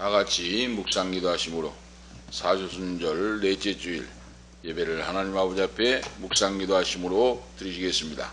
다 같이 묵상기도 하심으로 사주순절 넷째 주일 예배를 하나님 아버지 앞에 묵상기도 하심으로 드리시겠습니다.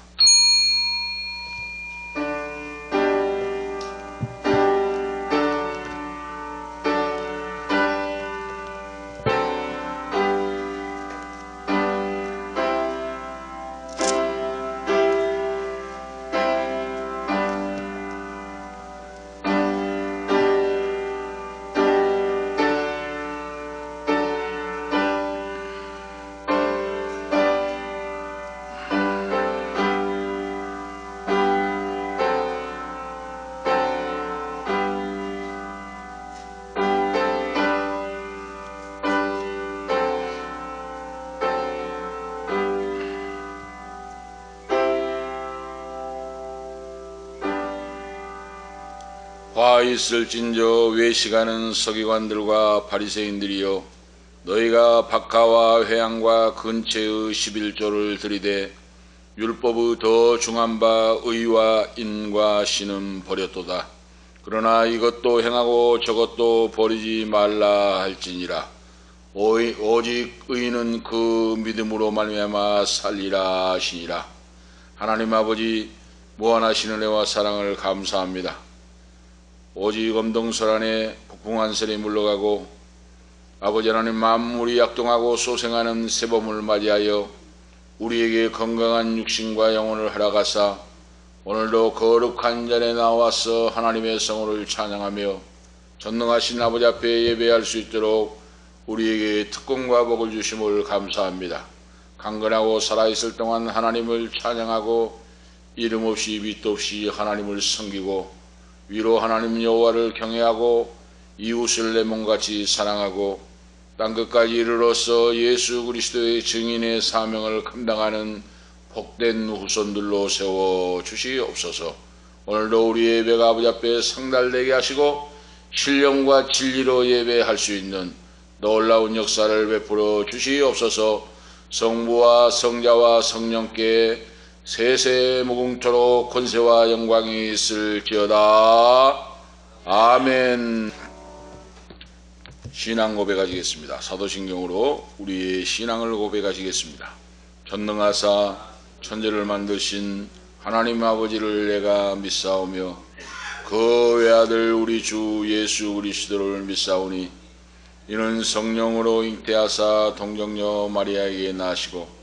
화 있을진저 외식하는 서기관들과 바리새인들이여, 너희가 박하와 회향과 근체의 11조를 들이되 율법의 더 중한 바 의와 인과 신은 버렸도다. 그러나 이것도 행하고 저것도 버리지 말라 할지니라. 오직 의인은 그 믿음으로 말미암아 살리라 하시니라. 하나님 아버지, 무한하신 은혜와 사랑을 감사합니다. 오직 엄동설 안에 폭풍한 설이 물러가고 아버지 하나님 만물이 약동하고 소생하는 새봄을 맞이하여 우리에게 건강한 육신과 영혼을 허락하사 오늘도 거룩한 자리에 나와서 하나님의 성호를 찬양하며 전능하신 아버지 앞에 예배할 수 있도록 우리에게 특권과 복을 주심을 감사합니다. 강건하고 살아있을 동안 하나님을 찬양하고 이름 없이 밑도 없이 하나님을 섬기고 위로 하나님 여호와를 경외하고 이웃을 내 몸같이 사랑하고 땅끝까지 이르러서 예수 그리스도의 증인의 사명을 감당하는 복된 후손들로 세워 주시옵소서. 오늘도 우리 예배가 아버지 앞에 상달되게 하시고 신령과 진리로 예배할 수 있는 놀라운 역사를 베풀어 주시옵소서. 성부와 성자와 성령께 세세 무궁토록 권세와 영광이 있을지어다. 아멘. 신앙 고백하시겠습니다. 사도신경으로 우리의 신앙을 고백하시겠습니다. 전능하사 천지를 만드신 하나님 아버지를 내가 믿사오며 그 외아들 우리 주 예수 그리스도를 믿사오니 이는 성령으로 잉태하사 동정녀 마리아에게 나시고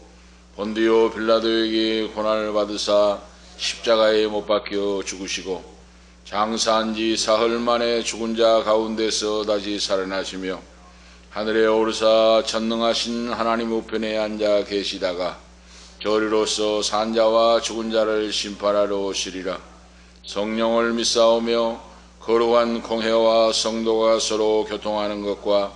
본디오 빌라도에게 고난을 받으사 십자가에 못 박혀 죽으시고 장사한 지 사흘 만에 죽은 자 가운데서 다시 살아나시며 하늘에 오르사 전능하신 하나님 우편에 앉아 계시다가 저리로서 산 자와 죽은 자를 심판하러 오시리라. 성령을 믿사오며 거룩한 공회와 성도가 서로 교통하는 것과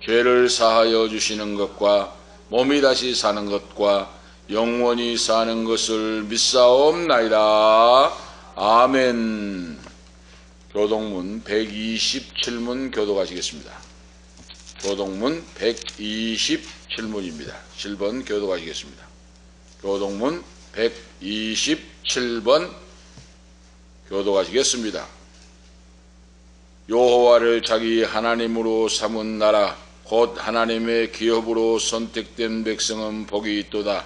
죄를 사하여 주시는 것과 몸이 다시 사는 것과 영원히 사는 것을 믿사옵나이다. 아멘. 교동문 127문 교독하시겠습니다. 교동문 127문입니다. 7번 교독하시겠습니다. 교동문 127번 교독하시겠습니다. 여호와를 자기 하나님으로 삼은 나라 곧 하나님의 기업으로 선택된 백성은 복이 있도다.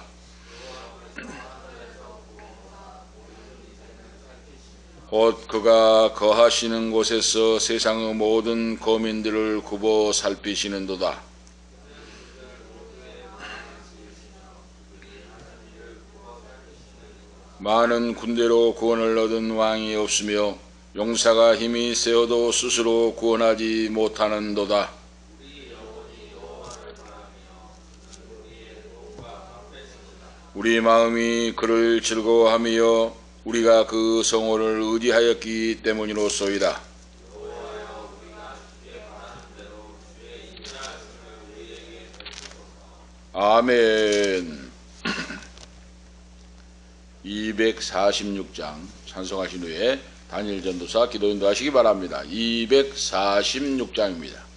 곧 그가 거하시는 곳에서 세상의 모든 거민들을 굽어 살피시는도다. 많은 군대로 구원을 얻은 왕이 없으며 용사가 힘이 세어도 스스로 구원하지 못하는도다. 우리 마음이 그를 즐거워하며 우리가 그 성호를 의지하였기 때문이로소이다. 아멘. 246장 찬송하신 후에 단일 전도사 기도인도 하시기 바랍니다. 246장입니다.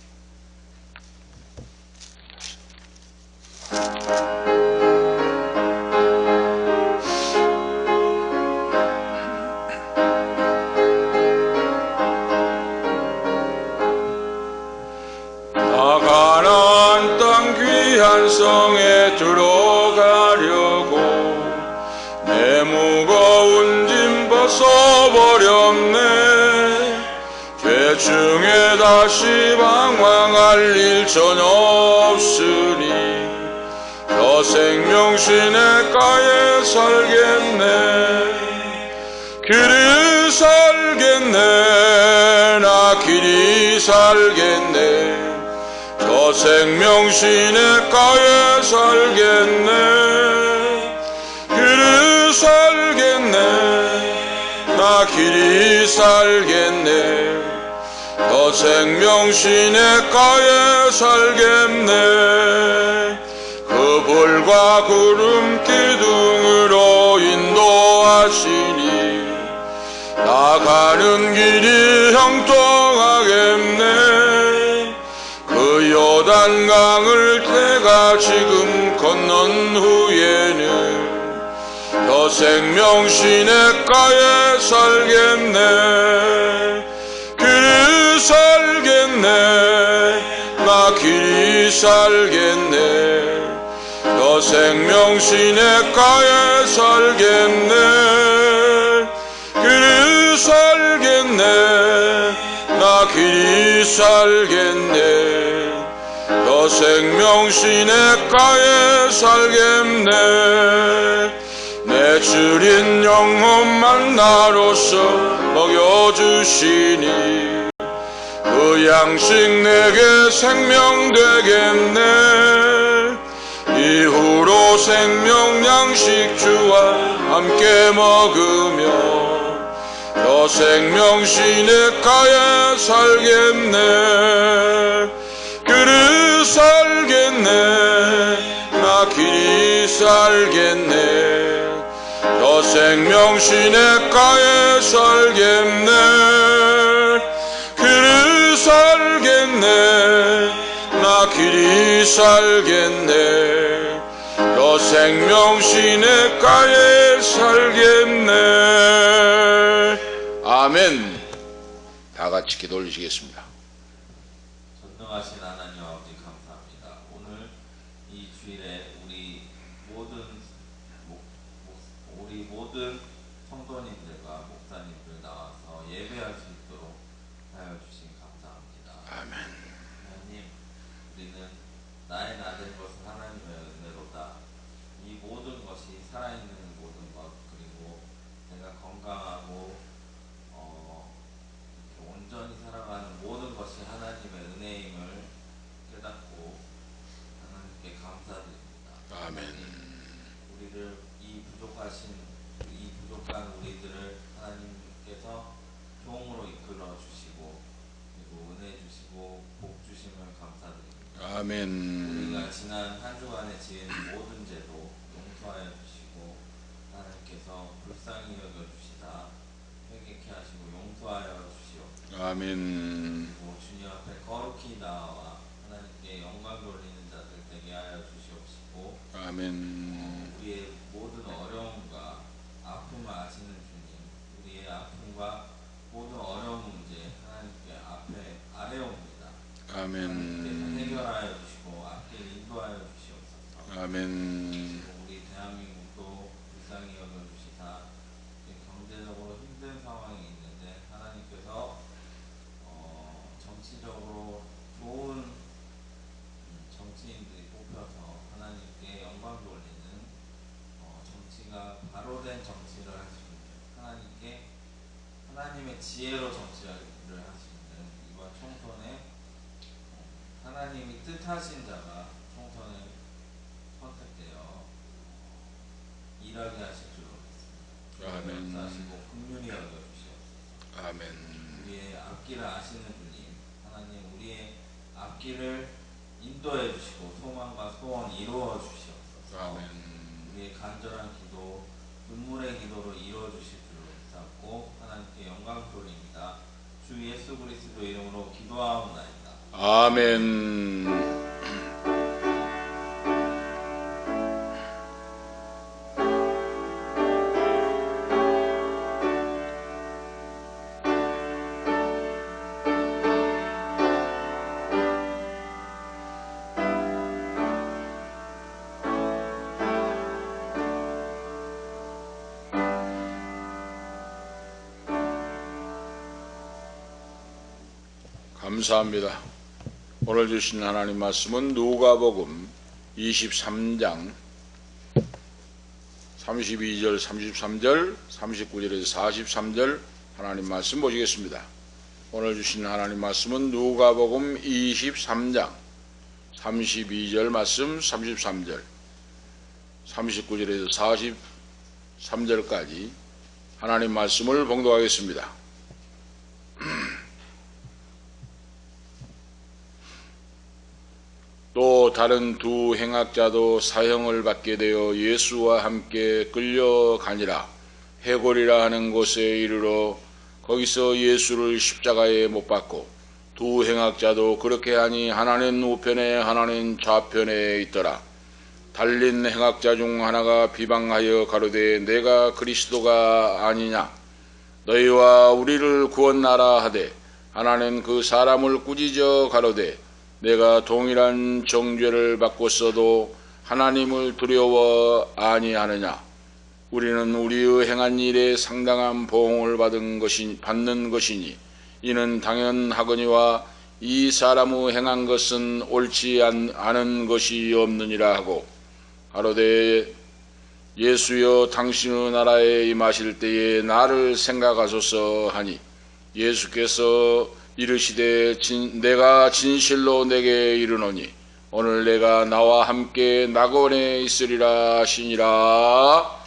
위한 성에 들어가려고 내 무거운 짐 벗어버렸네. 죄 중에 다시 방황할 일 전혀 없으니 저 생명 시냇가에 살겠네. 길이 살겠네. 나 길이 살겠네. 저 생명 시냇가에 살겠네. 길이 살겠네. 나 길이 살겠네. 저 생명 시냇가에 살겠네. 그 불과 구름 기둥으로 인도하시니 나가는 길이 형통하겠네. 그 요단강을 내가 지금 건넌 후에는 저 생명 시냇가에 살겠네. 길이 살겠네. 나 길이 살겠네. 저 생명 시냇가에 살겠네. 길이 살겠네. 나 길이 살겠네. 저 생명 시냇가에 살겠네. 내 줄인 영혼만 나로서 먹여주시니 그 양식 내게 생명 되겠네. 이후로 생명 양식 주와 함께 먹으며 저 생명 시냇가에 살겠네. 길이 살겠네. 나 길이 살겠네. 저 생명 시냇가에 살겠네. 길이 살겠네. 나 길이 살겠네. 저 생명 시냇가에 살겠네. 아멘. 다 같이 기도 올리시겠습니다. 전능하신 하나님 아버지 감사합니다. 오늘 이 주일에 우리 모든 성도님들과 목사님들 나와서 예배할 수 있도록 하여 주신 감사합니다. 아멘. 하나님, 우리는 나의 나된 것은 하나님의 은혜로다. 이 모든 것이 살아있는 모든 것, 그리고 내가 건강하고 온전히 살아가는 모든 것이 하나님의 은혜임을 깨닫고 하나님께 감사드립니다. 아멘. 우리를 이 부족한 우리들을 하나님께서 종으로 이끌어 주시고 그리고 은혜 주시고 복 주심을 감사드립니다. 아멘. 우리가 지난 한 주간에 지은 모든 죄도 용서하여 주시고 하나님께서 불쌍히 여겨 주시다 회개케 하시고 용서하여 주시옵소서. 아멘. 그리고 주님 앞에 거룩히 나아와 하나님께 영광 돌리는 자들 되게 하여 주시옵시고 아멘. 우리의 모든 어려움과 아픔을 아시는 주님, 우리의 아픔과 모든 어려운 문제 하나님께 아뢰옵니다. 하나님께서 아멘. 해결하여 주시고 앞길 인도하여 주시옵소서. 아멘. 우리 대한민국도 불쌍히 여겨주시사 경제적으로 힘든 상황이 있는데 하나님께서 정치적으로 좋은 정치인들이 뽑혀서 하나님께 영광 돌리는 정치가 바로 된 정치를 할 수 있는 하나님의 지혜로 정치를 할 수 있는 이번 총선에 하나님이 뜻하신 자가 총선에 선택되어 일하게 하실 줄 믿습니다. 아멘. 역사하시고 긍휼히 여겨주시옵소서. 아멘. 우리의 앞길을 아시는 주님, 하나님 우리의 앞길을 인도해 주시고 소망과 소원 이루어 주시옵소서. 아멘. 우리의 간절한 기도, 눈물의 기도로 이루어 주실 줄 믿사옵고 하나님께 영광 돌립니다. 주 예수 그리스도 이름으로 기도하옵나이다. 아멘. 감사합니다. 오늘 주신 하나님 말씀은 누가복음 23장 32절, 33절, 39절에서 43절 하나님 말씀 보시겠습니다. 오늘 주신 하나님 말씀은 누가복음 23장 32절 말씀, 33절, 39절에서 43절까지 하나님 말씀을 봉독하겠습니다. 또 다른 두 행악자도 사형을 받게 되어 예수와 함께 끌려가니라. 해골이라 하는 곳에 이르러 거기서 예수를 십자가에 못 박고 두 행악자도 그렇게 하니 하나는 우편에 하나는 좌편에 있더라. 달린 행악자 중 하나가 비방하여 가로되 내가 그리스도가 아니냐 너희와 우리를 구원하라 하되 하나는 그 사람을 꾸짖어 가로되 내가 동일한 정죄를 받고서도 하나님을 두려워 아니하느냐. 우리는 우리의 행한 일에 상당한 보응을 받는 것이니 이는 당연하거니와 이 사람의 행한 것은 옳지 않은 것이 없느니라 하고 가로되 예수여 당신의 나라에 임하실 때에 나를 생각하소서 하니 예수께서 이르시되 내가 진실로 내게 이르노니 오늘 내가 나와 함께 낙원에 있으리라 하시니라.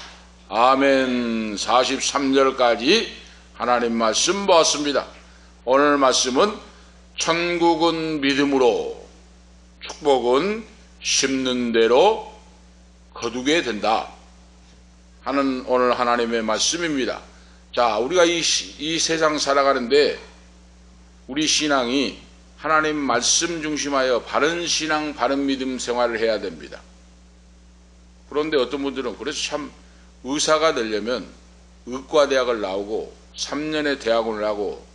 아멘. 43절까지 하나님 말씀 보았습니다. 오늘 말씀은 천국은 믿음으로 축복은 심는 대로 거두게 된다 하는 오늘 하나님의 말씀입니다. 자, 우리가 이 세상 살아가는데 우리 신앙이 하나님 말씀 중심하여 바른 신앙, 바른 믿음 생활을 해야 됩니다. 그런데 어떤 분들은 그래서 참 의사가 되려면 의과대학을 나오고 3년의 대학원을 하고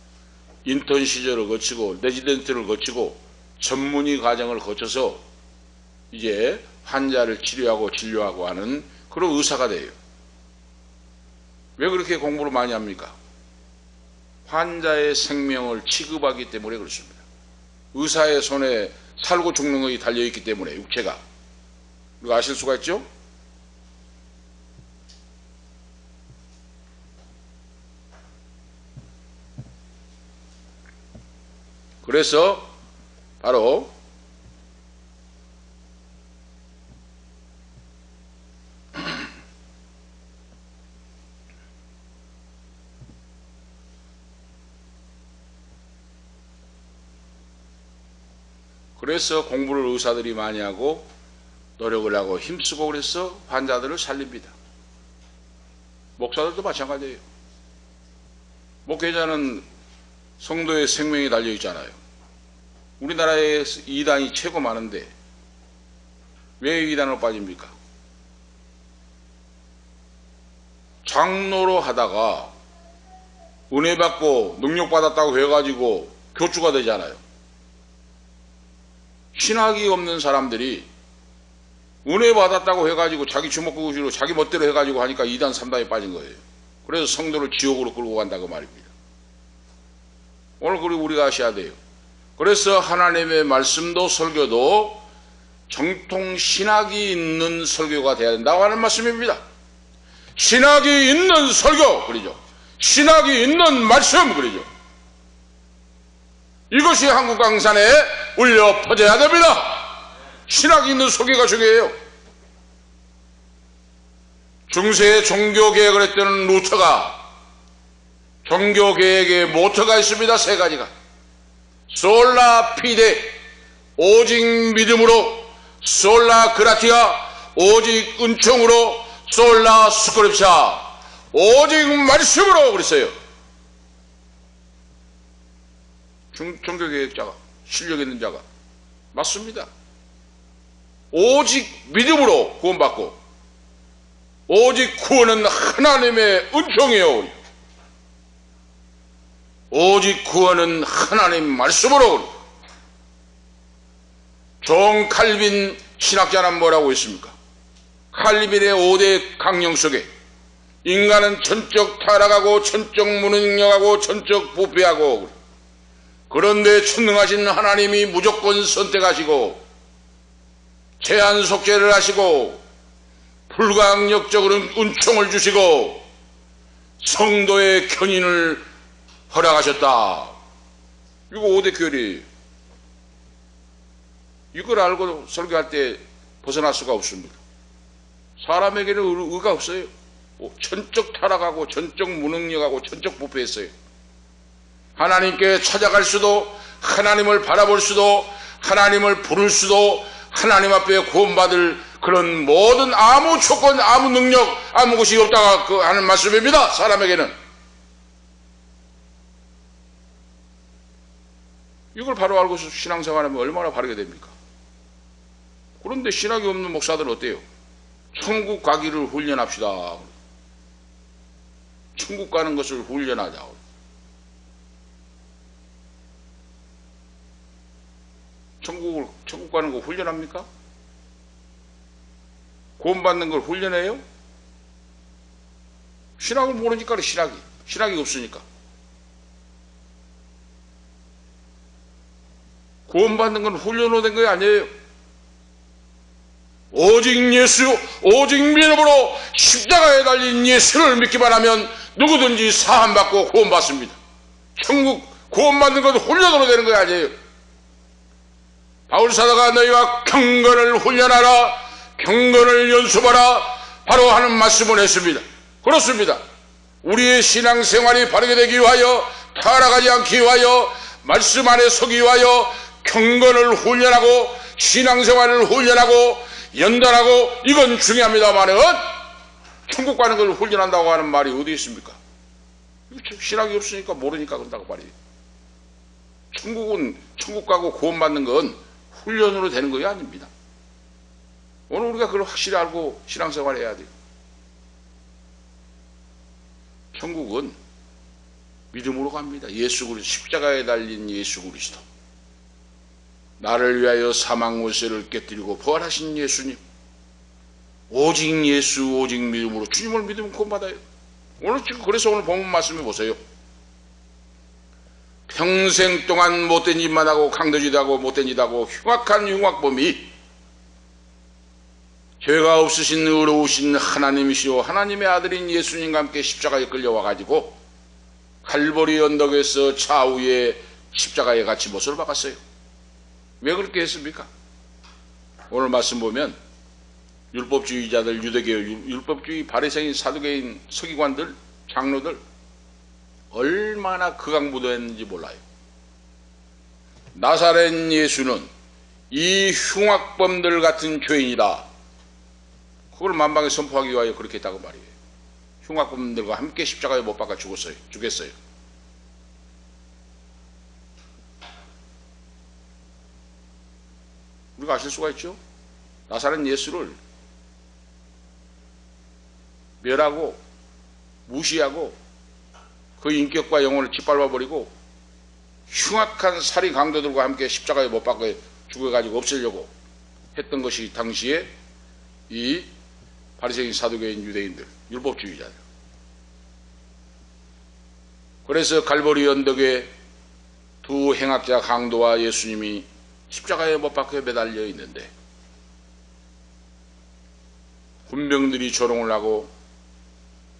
인턴 시절을 거치고 레지던트를 거치고 전문의 과정을 거쳐서 이제 환자를 치료하고 진료하고 하는 그런 의사가 돼요. 왜 그렇게 공부를 많이 합니까? 환자의 생명을 취급하기 때문에 그렇습니다. 의사의 손에 살고 죽는 것이 달려있기 때문에 육체가. 우리가 아실 수가 있죠? 그래서 바로 그래서 공부를 의사들이 많이 하고 노력을 하고 힘쓰고 그래서 환자들을 살립니다. 목사들도 마찬가지예요. 목회자는 성도의 생명이 달려있잖아요. 우리나라에 이단이 최고 많은데 왜 이단으로 빠집니까? 장로로 하다가 은혜 받고 능력 받았다고 해가지고 교주가 되잖아요. 신학이 없는 사람들이 은혜 받았다고 해가지고 자기 주먹구구로 자기 멋대로 해가지고 하니까 2단 3단에 빠진 거예요. 그래서 성도를 지옥으로 끌고 간다고 말입니다. 오늘 그리고 우리가 아셔야 돼요. 그래서 하나님의 말씀도 설교도 정통 신학이 있는 설교가 돼야 된다고 하는 말씀입니다. 신학이 있는 설교 그러죠. 신학이 있는 말씀 그러죠. 이것이 한국 강산에 울려 퍼져야 됩니다. 신학이 있는 설교가 중요해요. 중세의 종교개혁을 했던 루터가 종교개혁의 모토가 있습니다. 세 가지가. 솔라 피데 오직 믿음으로, 솔라 그라티아 오직 은총으로, 솔라 스크립샤 오직 말씀으로 그랬어요. 종교개혁자가 실력 있는 자가 맞습니다. 오직 믿음으로 구원받고 오직 구원은 하나님의 은총이요 오직 구원은 하나님 말씀으로. 존 칼빈 신학자는 뭐라고 했습니까? 칼빈의 5대 강령 속에 인간은 전적 타락하고 전적 무능력하고 전적 부패하고 그런데 천능하신 하나님이 무조건 선택하시고 제한 속죄를 하시고 불가항력적으로 은총을 주시고 성도의 견인을 허락하셨다. 이거 5대 교리예요. 이걸 알고 설교할 때 벗어날 수가 없습니다. 사람에게는 의가 없어요. 전적 타락하고 전적 무능력하고 전적 부패했어요. 하나님께 찾아갈 수도, 하나님을 바라볼 수도, 하나님을 부를 수도, 하나님 앞에 구원받을 그런 모든 아무 조건, 아무 능력, 아무 것이 없다가 하는 말씀입니다. 사람에게는. 이걸 바로 알고 신앙생활하면 얼마나 바르게 됩니까? 그런데 신학이 없는 목사들은 어때요? 천국 가기를 훈련합시다. 천국 가는 것을 훈련하자. 천국 가는 거 훈련합니까? 구원받는 걸 훈련해요? 신학을 모르니까 신학이 없으니까. 구원받는 건 훈련으로 된 거 아니에요. 오직 예수, 오직 믿음으로 십자가에 달린 예수를 믿기만 하면 누구든지 사함받고 구원받습니다. 천국 구원받는 건 훈련으로 되는 거 아니에요. 바울사도가 너희와 경건을 훈련하라, 경건을 연습하라 바로 하는 말씀을 했습니다. 그렇습니다. 우리의 신앙생활이 바르게 되기 위하여, 타락하지 않기 위하여, 말씀 안에 서기 위하여 경건을 훈련하고 신앙생활을 훈련하고 연단하고 이건 중요합니다만은 천국 가는 걸 훈련한다고 하는 말이 어디 있습니까? 신학이 없으니까 모르니까 그런다고 말이에요. 천국 가고 구원받는 건 훈련으로 되는 것이 아닙니다. 오늘 우리가 그걸 확실히 알고 신앙생활 해야 돼요. 천국은 믿음으로 갑니다. 예수 그리스도, 십자가에 달린 예수 그리스도. 나를 위하여 사망 월세를 깨뜨리고 부활하신 예수님. 오직 예수, 오직 믿음으로 주님을 믿으면 구원받아요. 그래서 오늘 본문 말씀해 보세요. 평생 동안 못된 짓만 하고 강도짓 하고 못된 짓 하고 흉악한 흉악범이 죄가 없으신 의로우신 하나님이시오 하나님의 아들인 예수님과 함께 십자가에 끌려와 가지고 갈보리 언덕에서 좌우에 십자가에 같이 못을 박았어요. 왜 그렇게 했습니까? 오늘 말씀 보면 율법주의자들, 유대교 율법주의 바리새인, 사두개인, 서기관들, 장로들 얼마나 극악무도했는지 몰라요. 나사렛 예수는 이 흉악범들 같은 죄인이다. 그걸 만방에 선포하기 위하여 그렇게 했다고 말이에요. 흉악범들과 함께 십자가에 못 박아 죽였어요. 우리가 아실 수가 있죠? 나사렛 예수를 멸하고 무시하고 그 인격과 영혼을 짓밟아버리고 흉악한 살인 강도들과 함께 십자가에 못 박아 죽여가지고 없애려고 했던 것이 당시에 이 바리새인, 사두개인, 유대인들, 율법주의자들. 그래서 갈보리 언덕에 두 행악자 강도와 예수님이 십자가에 못 박혀 매달려 있는데 군병들이 조롱을 하고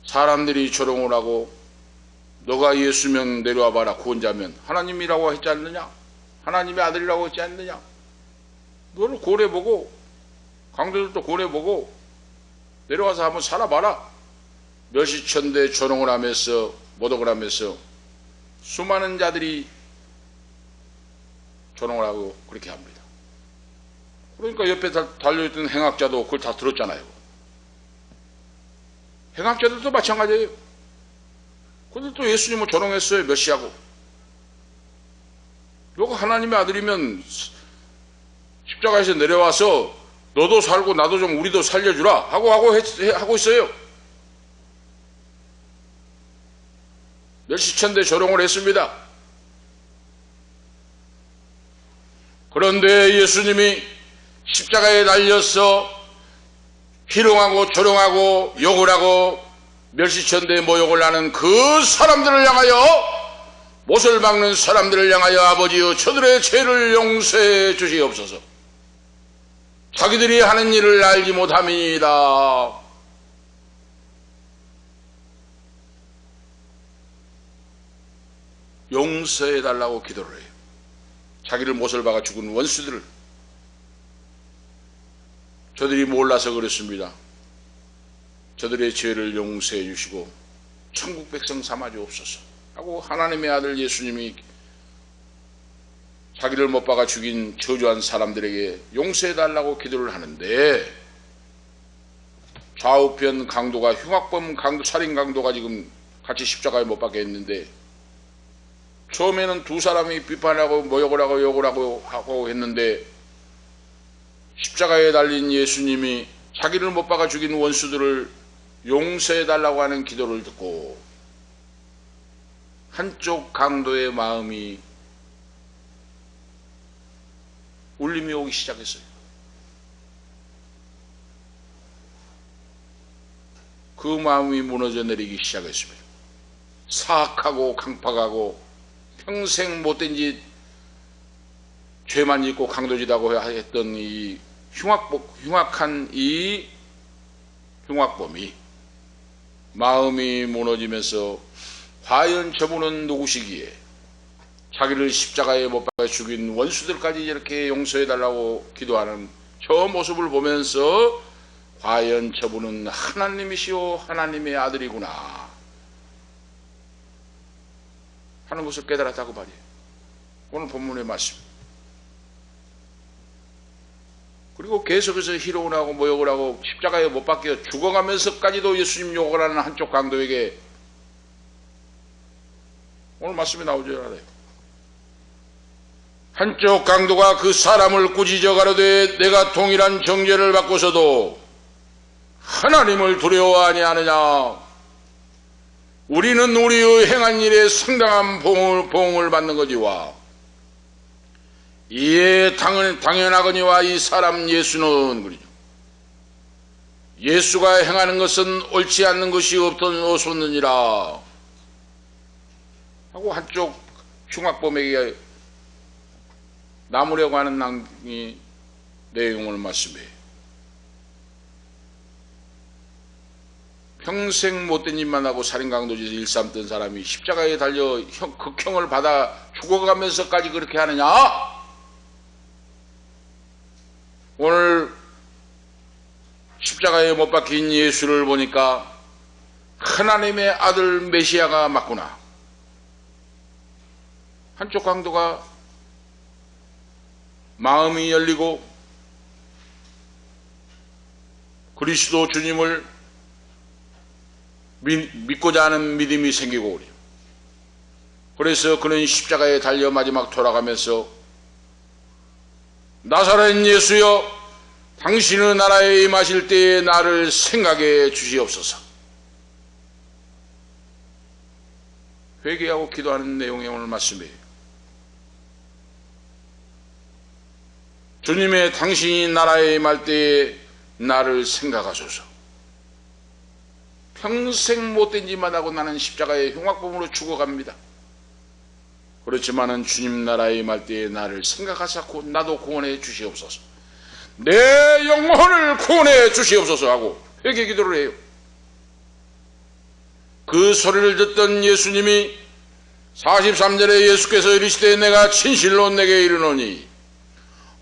사람들이 조롱을 하고 너가 예수면 내려와 봐라. 구원자면 하나님이라고 했지 않느냐? 하나님의 아들이라고 했지 않느냐? 너를 고려보고 강도들도 고려보고 내려와서 한번 살아봐라. 멸시천대 조롱을 하면서 모독을 하면서 수많은 자들이 조롱을 하고 그렇게 합니다. 그러니까 옆에 달려있던 행악자도 그걸 다 들었잖아요. 행악자들도 마찬가지예요. 근데 또 예수님을 조롱했어요. 멸시하고. 너가 하나님의 아들이면 십자가에서 내려와서 너도 살고 나도 좀 우리도 살려주라 하고 있어요. 멸시천대 조롱을 했습니다. 그런데 예수님이 십자가에 달려서 희롱하고 조롱하고 욕을 하고 멸시천대에 모욕을 하는 그 사람들을 향하여 못을 박는 사람들을 향하여 아버지여 저들의 죄를 용서해 주시옵소서. 자기들이 하는 일을 알지 못함이니이다. 용서해 달라고 기도를 해요. 자기를 못을 박아 죽은 원수들을. 저들이 몰라서 그렇습니다. 저들의 죄를 용서해 주시고 천국 백성 삼아 주옵소서 하고 하나님의 아들 예수님이 자기를 못 박아 죽인 저주한 사람들에게 용서해 달라고 기도를 하는데, 좌우편 강도가, 흉악범 강도, 살인 강도가 지금 같이 십자가에 못 박혀 있는데, 처음에는 두 사람이 비판하고 모욕을 하고 욕을 하고 했는데, 십자가에 달린 예수님이 자기를 못 박아 죽인 원수들을 용서해 달라고 하는 기도를 듣고 한쪽 강도의 마음이 울림이 오기 시작했어요. 그 마음이 무너져 내리기 시작했습니다. 사악하고 강팍하고 평생 못된 짓, 죄만 짓고 강도짓하고 했던 이 흉악한 이 흉악범이 마음이 무너지면서 과연 저분은 누구시기에 자기를 십자가에 못 박아 죽인 원수들까지 이렇게 용서해 달라고 기도하는 저 모습을 보면서 과연 저분은 하나님이시오 하나님의 아들이구나 하는 것을 깨달았다고 말이에요. 오늘 본문의 말씀. 그리고 계속해서 희롱을 하고 모욕을 하고 십자가에 못 박혀 죽어가면서까지도 예수님 욕을 하는 한쪽 강도에게 오늘 말씀에 나오지 않아요. 한쪽 강도가 그 사람을 꾸짖어 가로되 내가 동일한 정죄를 받고서도 하나님을 두려워 아니하느냐. 우리는 우리의 행한 일에 상당한 보응을 받는 거지와 이에 당연하거니와 이 사람 예수는 그러죠. 예수가 행하는 것은 옳지 않는 것이 없었느니라 하고 한쪽 흉악범에게 나무려고 하는 내용을 말씀해요. 평생 못된 일만 하고 살인강도짓 일삼던 사람이 십자가에 달려 극형을 받아 죽어가면서까지 그렇게 하느냐? 오늘 십자가에 못 박힌 예수를 보니까 하나님의 아들 메시아가 맞구나. 한쪽 강도가 마음이 열리고 그리스도 주님을 믿고자 하는 믿음이 생기고 그래요. 그래서 그는 십자가에 달려 마지막 돌아가면서 나사렛 예수여 당신의 나라에 임하실 때에 나를 생각해 주시옵소서. 회개하고 기도하는 내용의 오늘 말씀이에요. 주님의 당신이 나라에 임할 때에 나를 생각하소서. 평생 못된 짓만 하고 나는 십자가의 흉악범으로 죽어갑니다. 그렇지만은 주님 나라에 임할 때에 나를 생각하사고 나도 구원해 주시옵소서. 내 영혼을 구원해 주시옵소서 하고 회개 기도를 해요. 그 소리를 듣던 예수님이 43절에 예수께서 이르시되 내가 진실로 내게 이르노니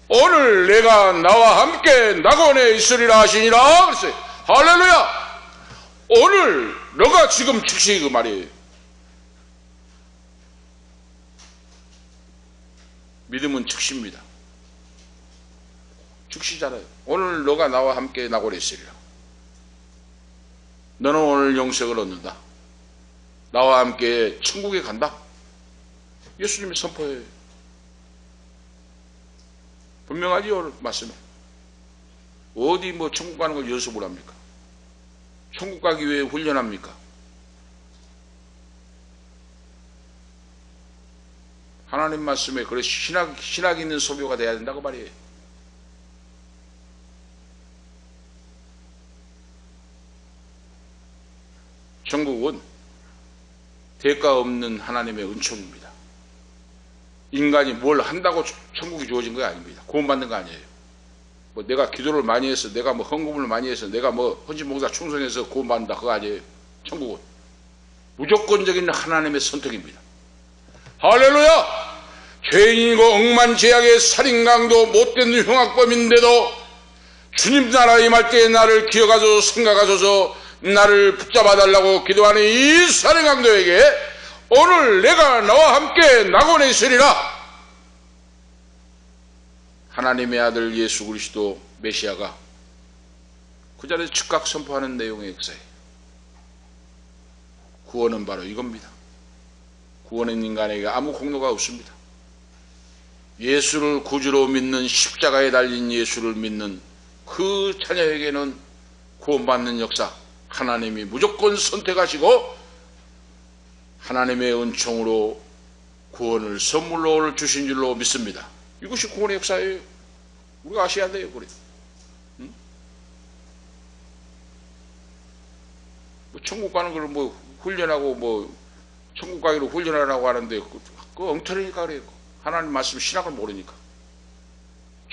오늘 내가 나와 함께 낙원에 있으리라 하시니라 그랬어요. 할렐루야. 오늘 너가 지금 즉시 그 말이에요. 믿음은 즉시입니다. 즉시잖아요. 오늘 너가 나와 함께 낙원에 있으리라. 너는 오늘 영생을 얻는다. 나와 함께 천국에 간다. 예수님이 선포해요. 분명하지 오늘 말씀에. 어디 뭐 천국 가는 걸 연습을 합니까? 천국 가기 위해 훈련합니까? 하나님 말씀에 그래 신학 있는 소교가 돼야 된다고 말이에요. 천국은 대가 없는 하나님의 은총입니다. 인간이 뭘 한다고 천국이 주어진 거 아닙니다. 구원받는 거 아니에요. 뭐 내가 기도를 많이 해서, 내가 뭐 헌금을 많이 해서, 내가 뭐 헌신봉사 충성해서 구원받는다, 그거 아니에요. 천국은 무조건적인 하나님의 선택입니다. 할렐루야! 죄인이고 억만제약의 살인강도 못된 흉악범인데도 주님 나라 임할 때에 나를 기억하소서, 생각하소서, 나를 붙잡아달라고 기도하는 이 살인강도에게 오늘 내가 나와 함께 낙원에 있으리라. 하나님의 아들 예수 그리스도 메시아가 그 자리에서 즉각 선포하는 내용의 역사예요. 구원은 바로 이겁니다. 구원은 인간에게 아무 공로가 없습니다. 예수를 구주로 믿는, 십자가에 달린 예수를 믿는 그 자녀에게는 구원받는 역사, 하나님이 무조건 선택하시고 하나님의 은총으로 구원을 선물로 주신 줄로 믿습니다. 이것이 구원의 역사예요. 우리가 아셔야 돼요. 그래. 응? 뭐 천국 가는 걸 뭐 훈련하고 뭐 천국 가기로 훈련하라고 하는데 그거 엉터리니까 그래요. 하나님 말씀 신학을 모르니까.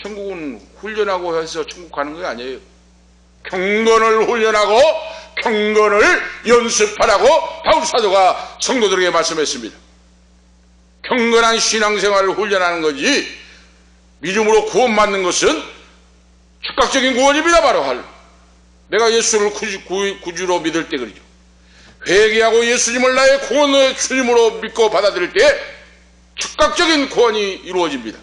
천국은 훈련하고 해서 천국 가는 게 아니에요. 경건을 훈련하고 경건을 연습하라고 바울 사도가 성도들에게 말씀했습니다. 경건한 신앙생활을 훈련하는 거지, 믿음으로 구원받는 것은 즉각적인 구원입니다. 바로 내가 예수를 구주로 믿을 때 그러죠. 회개하고 예수님을 나의 구원의 주님으로 믿고 받아들일 때 즉각적인 구원이 이루어집니다.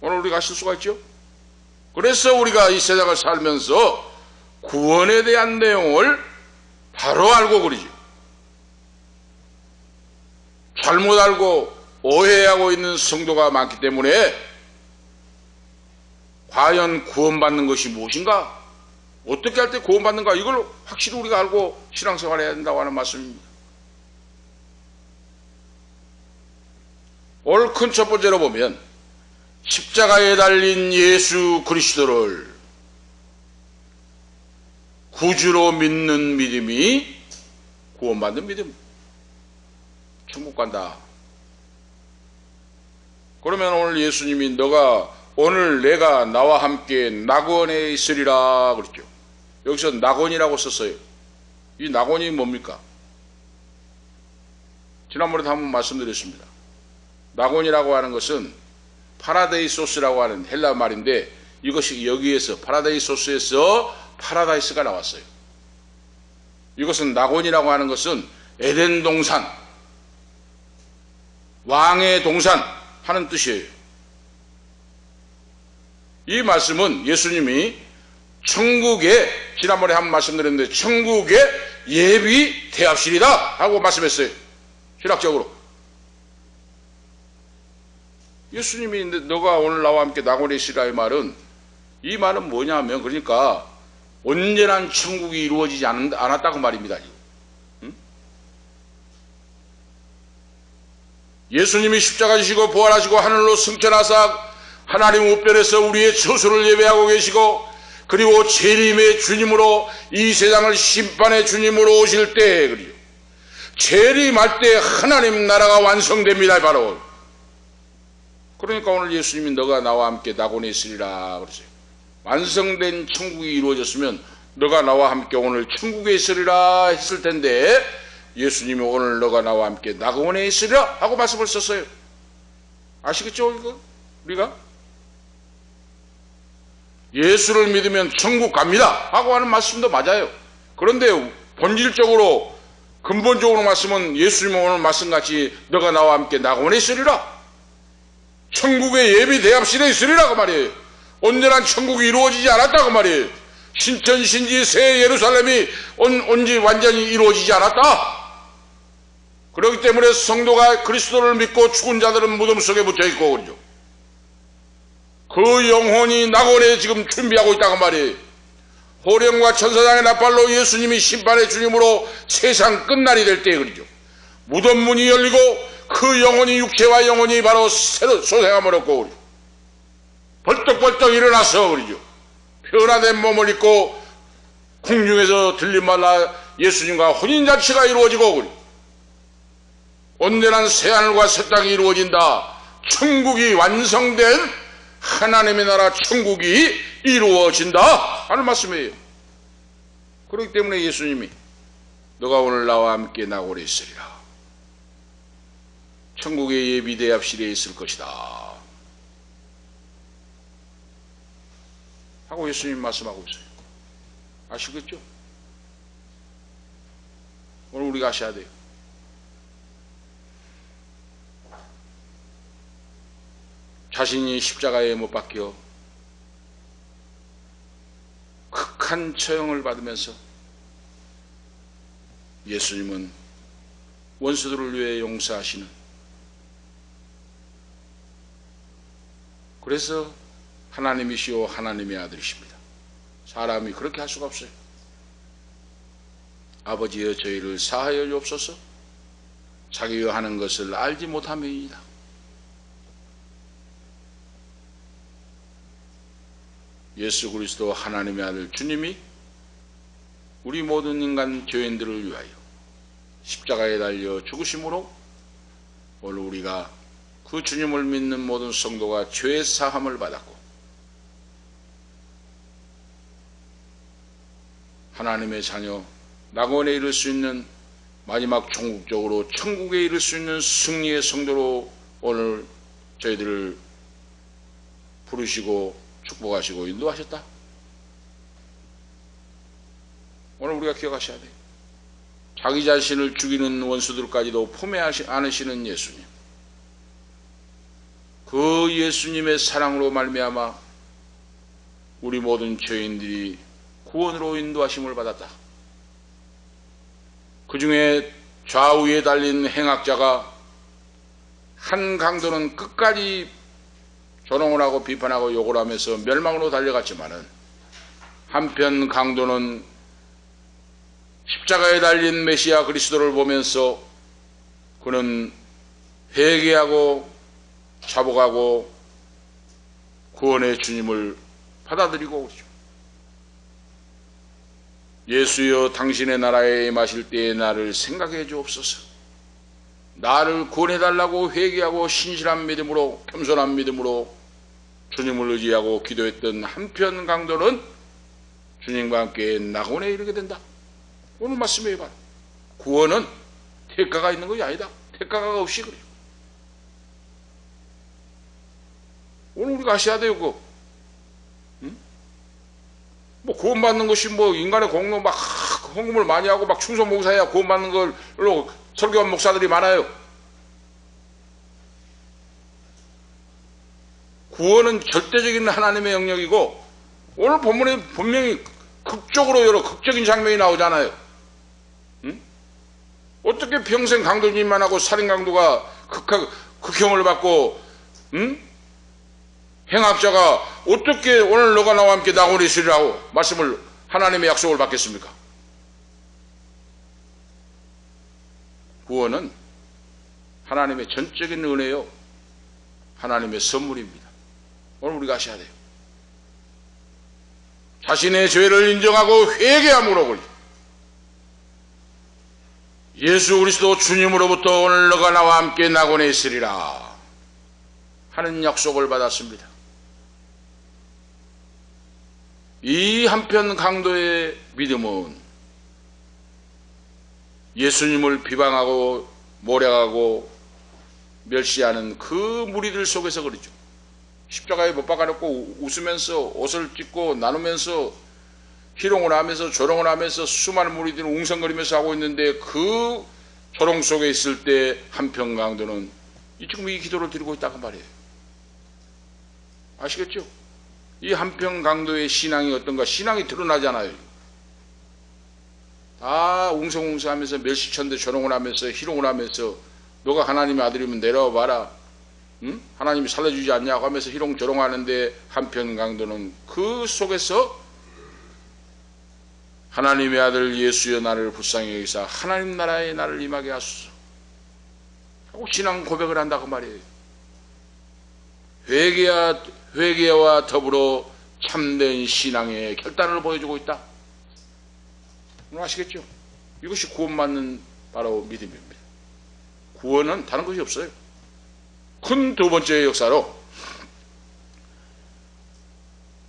오늘 우리가 아실 수가 있죠? 그래서 우리가 이 세상을 살면서 구원에 대한 내용을 바로 알고 그러죠. 잘못 알고 오해하고 있는 성도가 많기 때문에 과연 구원받는 것이 무엇인가? 어떻게 할 때 구원받는가? 이걸 확실히 우리가 알고 신앙생활해야 된다고 하는 말씀입니다. 오늘 큰 첫 번째로 보면 십자가에 달린 예수 그리스도를 구주로 믿는 믿음이 구원받는 믿음, 천국 간다. 그러면 오늘 예수님이 오늘 내가 나와 함께 낙원에 있으리라 그랬죠. 여기서 낙원이라고 썼어요. 이 낙원이 뭡니까? 지난번에도 한번 말씀드렸습니다. 낙원이라고 하는 것은 파라데이소스라고 하는 헬라 말인데, 이것이 여기에서 파라데이소스에서 파라다이스가 나왔어요. 이것은 낙원이라고 하는 것은 에덴 동산, 왕의 동산 하는 뜻이에요. 이 말씀은 예수님이 천국에, 지난번에 한번 말씀드렸는데 천국의 예비 대합실이다 하고 말씀했어요. 신학적으로. 예수님이 너가 오늘 나와 함께 낙원에 있으리라 이 말은, 이 말은 뭐냐면, 그러니까 온전한 천국이 이루어지지 않았다고 말입니다. 응? 예수님이 십자가 지시고 부활하시고 하늘로 승천하사 하나님 우편에서 우리의 처소를 예배하고 계시고, 그리고 재림의 주님으로 이 세상을 심판의 주님으로 오실 때, 그리고 재림할 때 하나님 나라가 완성됩니다. 바로. 그러니까 오늘 예수님이 너가 나와 함께 낙원에 있으리라 그러세요. 완성된 천국이 이루어졌으면 너가 나와 함께 오늘 천국에 있으리라 했을 텐데, 예수님이 오늘 너가 나와 함께 낙원에 있으리라 하고 말씀을 썼어요. 아시겠죠? 이거 우리가 예수를 믿으면 천국 갑니다 하고 하는 말씀도 맞아요. 그런데 본질적으로 근본적으로 말씀은 예수님은 오늘 말씀같이 너가 나와 함께 낙원에 있으리라, 천국의 예비 대합실에 있으리라 그 말이에요. 온전한 천국이 이루어지지 않았다 그 말이에요. 신천신지 새 예루살렘이 온지 완전히 이루어지지 않았다. 그렇기 때문에 성도가 그리스도를 믿고 죽은 자들은 무덤 속에 묻혀있고 그러죠. 그 영혼이 낙원에 지금 준비하고 있다고 말이에요. 호령과 천사장의 나팔로 예수님이 심판의 주님으로 세상 끝날이 될 때 그러죠. 무덤 문이 열리고 그 영혼이, 육체와 영혼이 바로 새로 소생함을 얻고 그러죠. 벌떡벌떡 일어나서 그러죠. 변화된 몸을 입고 공중에서 들림마다 예수님과 혼인잔치가 이루어지고 온전한 새하늘과 새 땅이 이루어진다. 천국이 완성된 하나님의 나라 천국이 이루어진다 하는 말씀이에요. 그렇기 때문에 예수님이 너가 오늘 나와 함께 나고래 있으리라. 천국의 예비 대합실에 있을 것이다 하고 예수님 말씀하고 있어요. 아시겠죠? 오늘 우리가 아셔야 돼요. 자신이 십자가에 못 박혀 극한 처형을 받으면서 예수님은 원수들을 위해 용서하시는, 그래서 하나님이시오 하나님의 아들이십니다. 사람이 그렇게 할 수가 없어요. 아버지여 저희를 사하여 주옵소서. 자기가 하는 것을 알지 못함이니이다. 예수 그리스도 하나님의 아들 주님이 우리 모든 인간 죄인들을 위하여 십자가에 달려 죽으심으로 오늘 우리가 그 주님을 믿는 모든 성도가 죄 사함을 받았고 하나님의 자녀 낙원에 이를 수 있는, 마지막 종국적으로 천국에 이를 수 있는 승리의 성도로 오늘 저희들을 부르시고 축복하시고 인도하셨다. 오늘 우리가 기억하셔야 돼요. 자기 자신을 죽이는 원수들까지도 품에 안으시는 예수님, 그 예수님의 사랑으로 말미암아 우리 모든 죄인들이 구원으로 인도하심을 받았다. 그 중에 좌우에 달린 행악자가 한 강도는 끝까지 조롱을 하고 비판하고 욕을 하면서 멸망으로 달려갔지만은 한편 강도는 십자가에 달린 메시아 그리스도를 보면서 그는 회개하고 자복하고 구원의 주님을 받아들이고 그러죠. 예수여 당신의 나라에 임하실 때에 나를 생각해 주옵소서. 나를 구원해달라고 회개하고 신실한 믿음으로, 겸손한 믿음으로 주님을 의지하고 기도했던 한편 강도는 주님과 함께 낙원에 이르게 된다. 오늘 말씀해 봐요. 구원은 대가가 있는 것이 아니다. 대가가 없이 그래요. 오늘 우리가 아셔야 돼요. 그거. 뭐 구원받는 것이 뭐 인간의 공로 막 헌금을 많이 하고 막 충성 봉사해야 구원받는 걸로 설교한 목사들이 많아요. 구원은 절대적인 하나님의 영역이고 오늘 본문에 분명히 극적으로 여러 극적인 장면이 나오잖아요. 어떻게 평생 강도짓만 하고 살인 강도가 극형을 받고 행악자가 어떻게 오늘 너가 나와 함께 낙원에 있으리라고 말씀을, 하나님의 약속을 받겠습니까? 구원은 하나님의 전적인 은혜요, 하나님의 선물입니다. 오늘 우리가 아셔야 돼요. 자신의 죄를 인정하고 회개함으로 예수 그리스도 주님으로부터 오늘 너가 나와 함께 낙원에 있으리라 하는 약속을 받았습니다. 이 한편 강도의 믿음은 예수님을 비방하고 모략하고 멸시하는 그 무리들 속에서 그러죠. 십자가에 못 박아놓고 웃으면서 옷을 찢고 나누면서 희롱을 하면서 조롱을 하면서 수많은 무리들이 웅성거리면서 하고 있는데 그 조롱 속에 있을 때 한편 강도는 지금 이 기도를 드리고 있다고 말이에요. 아시겠죠? 이 한편 강도의 신앙이 어떤가? 신앙이 드러나잖아요. 다 웅성웅성하면서 멸시천대 조롱을 하면서 희롱을 하면서 너가 하나님의 아들이면 내려와 봐라. 응? 하나님이 살려주지 않냐고 하면서 희롱 조롱하는데 한편 강도는 그 속에서 하나님의 아들 예수여 나를 불쌍히 여기사 하나님 나라에 나를 임하게 하소서 하고 신앙 고백을 한다고 말이에요. 회개와 더불어 참된 신앙의 결단을 보여주고 있다. 오늘 아시겠죠? 이것이 구원받는 바로 믿음입니다. 구원은 다른 것이 없어요. 큰 두 번째 역사로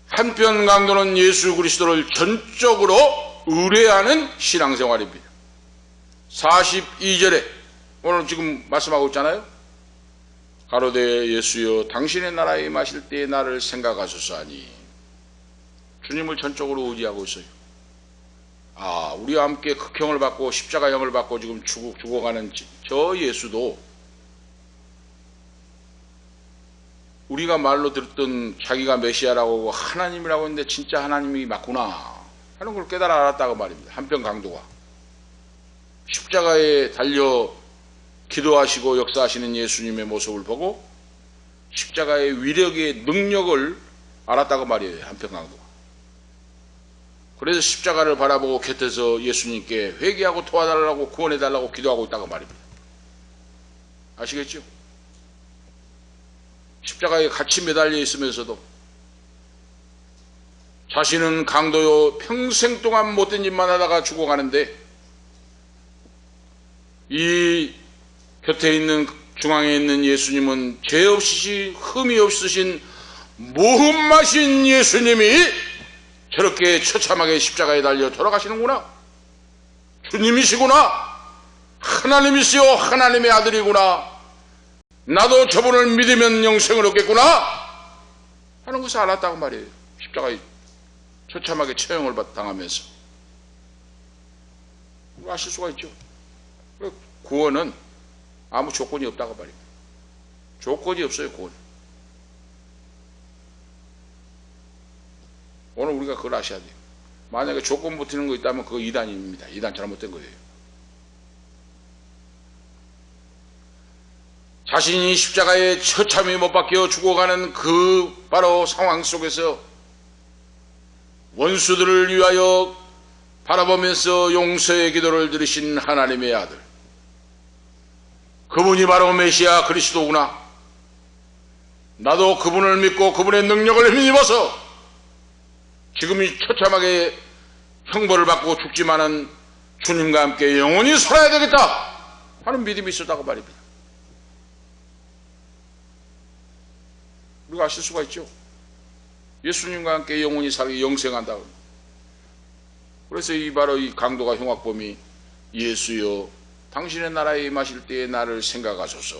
한편 강도는 예수 그리스도를 전적으로 의뢰하는 신앙생활입니다. 42절에 오늘 지금 말씀하고 있잖아요. 가로되 예수여 당신의 나라에 임하실 때에 나를 생각하소서 하니 주님을 전적으로 의지하고 있어요. 우리와 함께 극형을 받고 십자가형을 받고 지금 죽어가는 저 예수도 우리가 말로 들었던 자기가 메시아라고 하나님이라고 했는데 진짜 하나님이 맞구나 하는 걸 깨달아 알았다고 말입니다. 한편 강도가 십자가에 달려 기도하시고 역사하시는 예수님의 모습을 보고 십자가의 위력의 능력을 알았다고 말이에요. 한편 강도가. 그래서 십자가를 바라보고 곁에서 예수님께 회개하고 도와달라고 구원해달라고 기도하고 있다고 말입니다. 아시겠죠? 십자가에 같이 매달려 있으면서도 자신은 강도요 평생 동안 못된 짓만 하다가 죽어가는데 이 곁에 있는 중앙에 있는 예수님은 죄 없으신 흠이 없으신 모험마신 예수님이 저렇게 처참하게 십자가에 달려 돌아가시는구나. 주님이시구나. 하나님이시여 하나님의 아들이구나. 나도 저분을 믿으면 영생을 얻겠구나 하는 것을 알았다고 말이에요. 십자가에 처참하게 처형을 당하면서. 아실 수가 있죠. 구원은 아무 조건이 없다고 말입니다. 조건이 없어요. 구원. 오늘 우리가 그걸 아셔야 돼요. 만약에 조건 붙이는 거 있다면 그거 이단입니다. 이단 잘못된 거예요. 자신이 십자가에 처참히 못 박혀 죽어가는 그 바로 상황 속에서 원수들을 위하여 바라보면서 용서의 기도를 들으신 하나님의 아들, 그분이 바로 메시아 그리스도구나. 나도 그분을 믿고 그분의 능력을 힘입어서 지금 이 처참하게 형벌을 받고 죽지만은 주님과 함께 영원히 살아야 되겠다 하는 믿음이 있었다고 말입니다. 우리가 아실 수가 있죠. 예수님과 함께 영원히 살게 영생한다고. 그래서 바로 이 강도가 흉악범이 예수여 당신의 나라에 임하실 때에 나를 생각하소서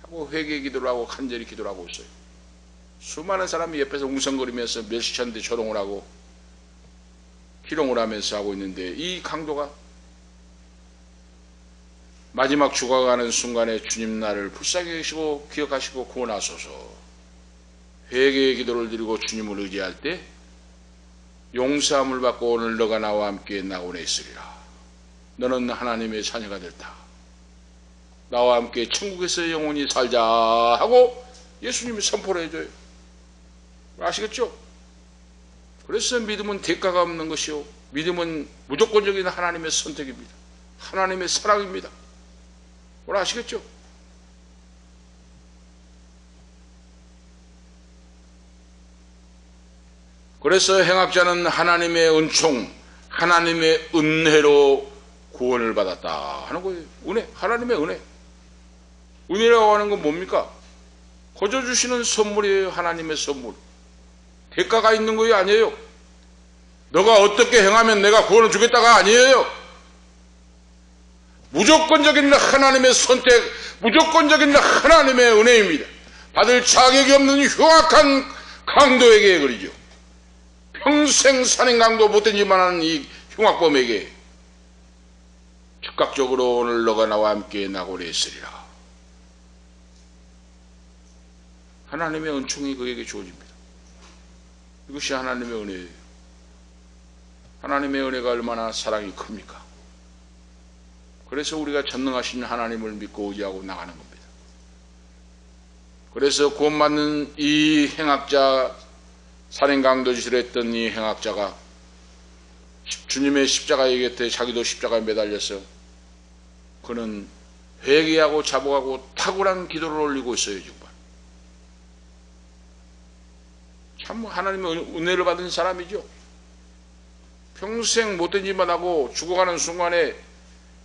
하고 회개 기도를 하고 간절히 기도를 하고 있어요. 수많은 사람이 옆에서 웅성거리면서 멸시쳤는데 조롱을 하고 희롱을 하면서 하고 있는데 이 강도가 마지막 죽어가는 순간에 주님 나를 불쌍히 여기시고 기억하시고 구원하소서 회개의 기도를 드리고 주님을 의지할 때 용서함을 받고 오늘 너가 나와 함께 낙원에 있으리라. 너는 하나님의 자녀가 됐다. 나와 함께 천국에서 영원히 살자 하고 예수님이 선포를 해줘요. 아시겠죠? 그래서 믿음은 대가가 없는 것이요 믿음은 무조건적인 하나님의 선택입니다. 하나님의 사랑입니다. 오늘 아시겠죠? 그래서 행악자는 하나님의 은총, 하나님의 은혜로 구원을 받았다 하는 거예요. 은혜, 하나님의 은혜. 은혜라고 하는 건 뭡니까? 거저 주시는 선물이에요. 하나님의 선물. 대가가 있는 거예요? 아니에요. 너가 어떻게 행하면 내가 구원을 주겠다가 아니에요. 무조건적인 하나님의 선택, 무조건적인 하나님의 은혜입니다. 받을 자격이 없는 흉악한 강도에게 그리죠. 평생 산행 강도 못된 짓만 하는 이 흉악범에게 즉각적으로 오늘 너가 나와 함께 낙원에 있으리라. 하나님의 은총이 그에게 주어집니다. 이것이 하나님의 은혜예요. 하나님의 은혜가 얼마나 사랑이 큽니까? 그래서 우리가 전능하신 하나님을 믿고 의지하고 나가는 겁니다. 그래서 구원받는 이 행악자, 산행강도짓을 했던 이 행악자가 주님의 십자가의 곁에 자기도 십자가에 매달려서 그는 회개하고 자복하고 탁월한 기도를 올리고 있어요. 정말 참 하나님의 은혜를 받은 사람이죠. 평생 못된 짓만 하고 죽어가는 순간에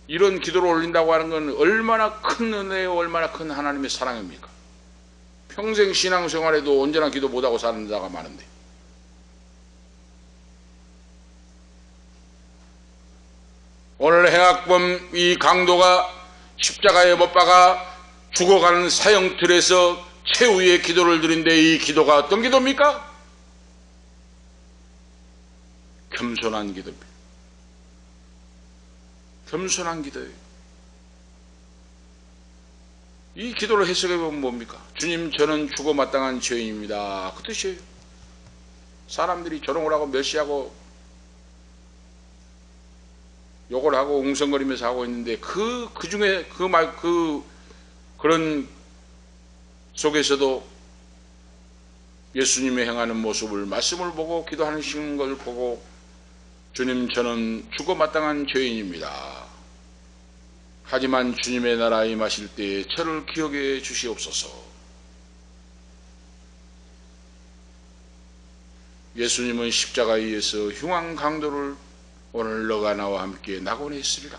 이런 기도를 올린다고 하는 건 얼마나 큰 은혜요, 얼마나 큰 하나님의 사랑입니까? 평생 신앙생활에도 언제나 기도 못하고 사는 자가 많은데, 오늘 행악범 이 강도가 십자가에 못 박아 죽어가는 사형틀에서 최후의 기도를 드린데, 이 기도가 어떤 기도입니까? 겸손한 기도입니다. 겸손한 기도예요. 이 기도를 해석해보면 뭡니까? 주님, 저는 죽어 마땅한 죄인입니다. 그 뜻이에요. 사람들이 조롱을 하고 멸시하고 욕을 하고 웅성거리면서 하고 있는데 그 중에 그런 속에서도 예수님의 행하는 모습을, 말씀을 보고 기도하시는 걸 보고, 주님, 저는 죽어 마땅한 죄인입니다. 하지만 주님의 나라에 임하실 때에 저를 기억해 주시옵소서. 예수님은 십자가에 의해서 흉한 강도를 오늘 너가 나와 함께 낙원했으리라.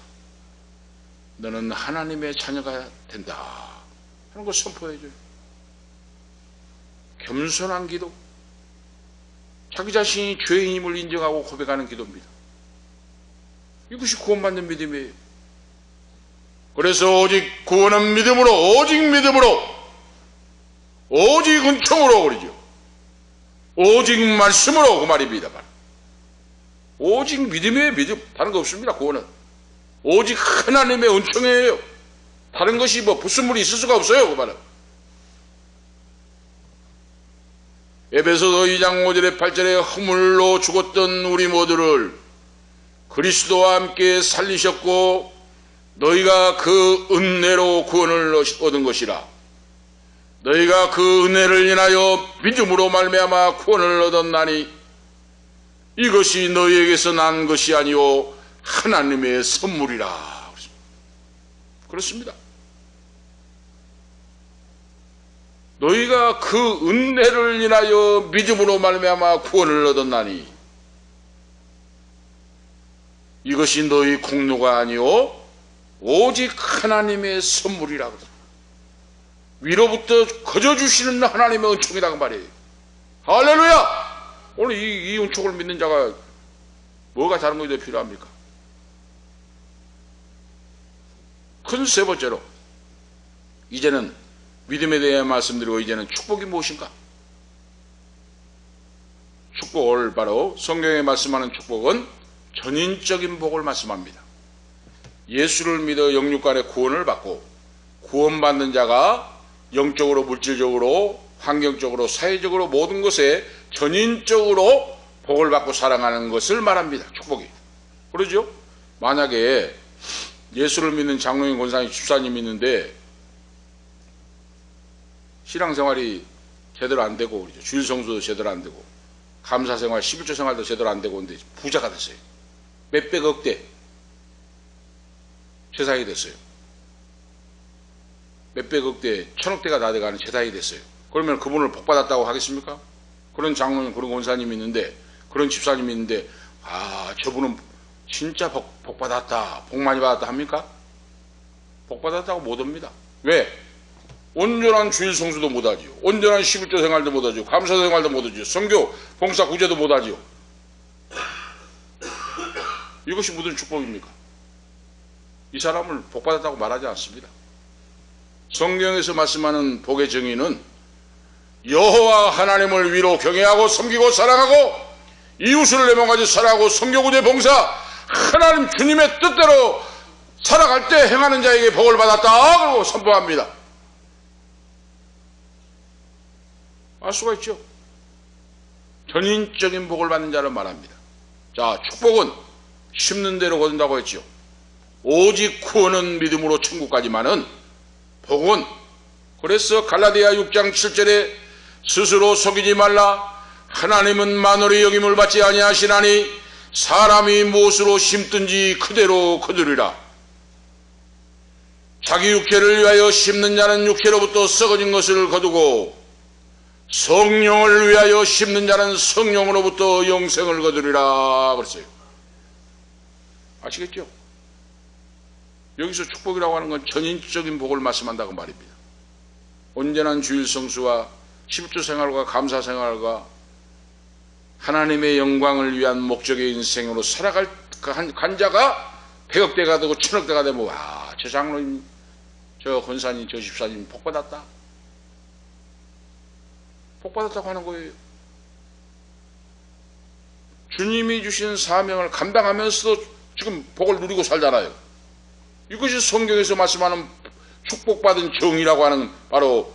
너는 하나님의 자녀가 된다 하는 걸 선포해줘요. 겸손한 기도, 자기 자신이 죄인임을 인정하고 고백하는 기도입니다. 이것이 구원받는 믿음이에요. 그래서 오직 구원은 믿음으로, 오직 믿음으로, 오직 은총으로 그러죠. 오직 말씀으로, 그 말입니다. 오직 믿음이에요. 믿음. 다른 거 없습니다. 구원은 오직 하나님의 은총이에요. 다른 것이 뭐 불순물이 있을 수가 없어요. 그 말은. 에베소서 2장 5절에 8절에 허물로 죽었던 우리 모두를 그리스도와 함께 살리셨고 너희가 그 은혜로 구원을 얻은 것이라. 너희가 그 은혜를 인하여 믿음으로 말미암아 구원을 얻었나니 이것이 너희에게서 난 것이 아니오 하나님의 선물이라. 그렇습니다. 너희가 그 은혜를 인하여 믿음으로 말미암아 구원을 얻었나니 이것이 너희 공로가 아니오 오직 하나님의 선물이라. 위로부터 거저 주시는 하나님의 은총이다 그 말이에요. 할렐루야. 오늘 이 은총을 믿는 자가 뭐가 다른 것이 더 필요합니까? 큰 세 번째로 이제는 믿음에 대해 말씀드리고, 이제는 축복이 무엇인가? 축복을 바로 성경에 말씀하는 축복은 전인적인 복을 말씀합니다. 예수를 믿어 영육간의 구원을 받고 구원받는 자가 영적으로, 물질적으로, 환경적으로, 사회적으로 모든 것에 전인적으로 복을 받고 살아가는 것을 말합니다. 축복이. 그러죠? 만약에 예수를 믿는 장로님, 권사님, 집사님이 있는데 신앙생활이 제대로 안 되고, 그렇죠? 주일 성수도 제대로 안 되고, 감사생활, 11조 생활도 제대로 안 되고, 근데 부자가 됐어요. 몇백억 대 재산이 됐어요. 몇백억 대, 천억 대가 다 돼가는 재산이 됐어요. 그러면 그분을 복받았다고 하겠습니까? 그런 장로님, 그런 권사님이 있는데, 그런 집사님이 있는데, 아, 저분은 진짜 복받았다, 복 많이 받았다 합니까? 복받았다고 못 합니다. 왜? 온전한 주일 성수도 못하지요. 온전한 11조 생활도 못하지요. 감사 생활도 못하지요. 선교, 봉사, 구제도 못하지요. 이것이 무슨 축복입니까? 이 사람을 복받았다고 말하지 않습니다. 성경에서 말씀하는 복의 정의는 여호와 하나님을 위로 경외하고 섬기고 사랑하고 이웃을 내모가지 사랑하고 선교, 구제, 봉사, 하나님 주님의 뜻대로 살아갈 때 행하는 자에게 복을 받았다 그러고 선포합니다. 알 수가 있죠. 전인적인 복을 받는 자를 말합니다. 자, 축복은 심는 대로 거둔다고 했죠. 오직 구원은 믿음으로 천국까지만은, 복은, 그래서 갈라디아 6장 7절에 스스로 속이지 말라. 하나님은 만월의 여김을 받지 아니하시나니 사람이 무엇으로 심든지 그대로 거두리라. 자기 육체를 위하여 심는 자는 육체로부터 썩어진 것을 거두고 성령을 위하여 심는 자는 성령으로부터 영생을 거두리라 그랬어요. 아시겠죠? 여기서 축복이라고 하는 건 전인적인 복을 말씀한다고 말입니다. 온전한 주일 성수와 십주 생활과 감사 생활과 하나님의 영광을 위한 목적의 인생으로 살아갈 간 자가 100억대가 되고 1000억대가 되면 와, 저 장로님, 저 권사님, 저 집사님 복받았다. 복받았다고 하는 거예요. 주님이 주신 사명을 감당하면서도 지금 복을 누리고 살잖아요. 이것이 성경에서 말씀하는 축복받은 정이라고 하는 바로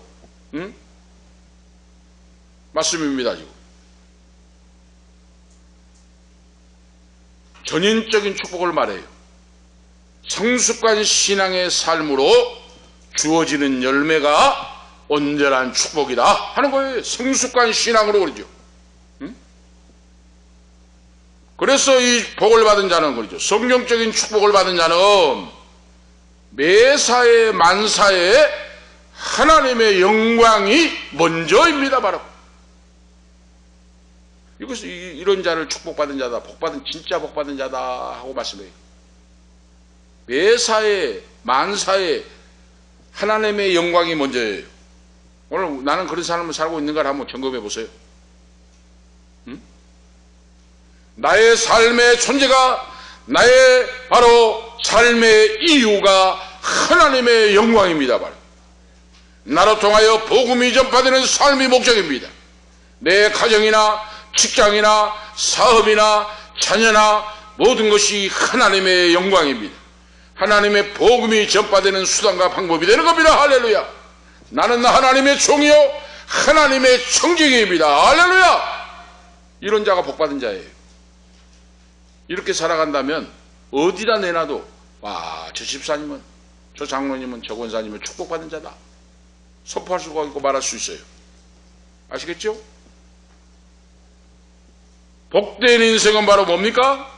말씀입니다. 지금 전인적인 축복을 말해요. 성숙한 신앙의 삶으로 주어지는 열매가 온전한 축복이다 하는 거예요. 성숙한 신앙으로 그러죠. 그래서 이 복을 받은 자는 그러죠. 성경적인 축복을 받은 자는 매사에 만사에 하나님의 영광이 먼저입니다. 바로 이것이 이런 자를 축복받은 자다, 복받은 진짜 복받은 자다 하고 말씀해요. 매사에 만사에 하나님의 영광이 먼저예요. 오늘 나는 그런 삶을 살고 있는가를 한번 점검해 보세요. 나의 삶의 존재가, 나의 바로 삶의 이유가 하나님의 영광입니다. 바로 나로 통하여 복음이 전파되는 삶이 목적입니다. 내 가정이나 직장이나 사업이나 자녀나 모든 것이 하나님의 영광입니다. 하나님의 복음이 전파되는 수단과 방법이 되는 겁니다. 할렐루야. 나는 하나님의 종이요 하나님의 청지기입니다. 할렐루야. 이런 자가 복받은 자예요. 이렇게 살아간다면 어디다 내놔도 와, 저 집사님은, 저 장로님은, 저 권사님은 축복받은 자다 선포할 수가 있고 말할 수 있어요. 아시겠죠? 복된 인생은 바로 뭡니까?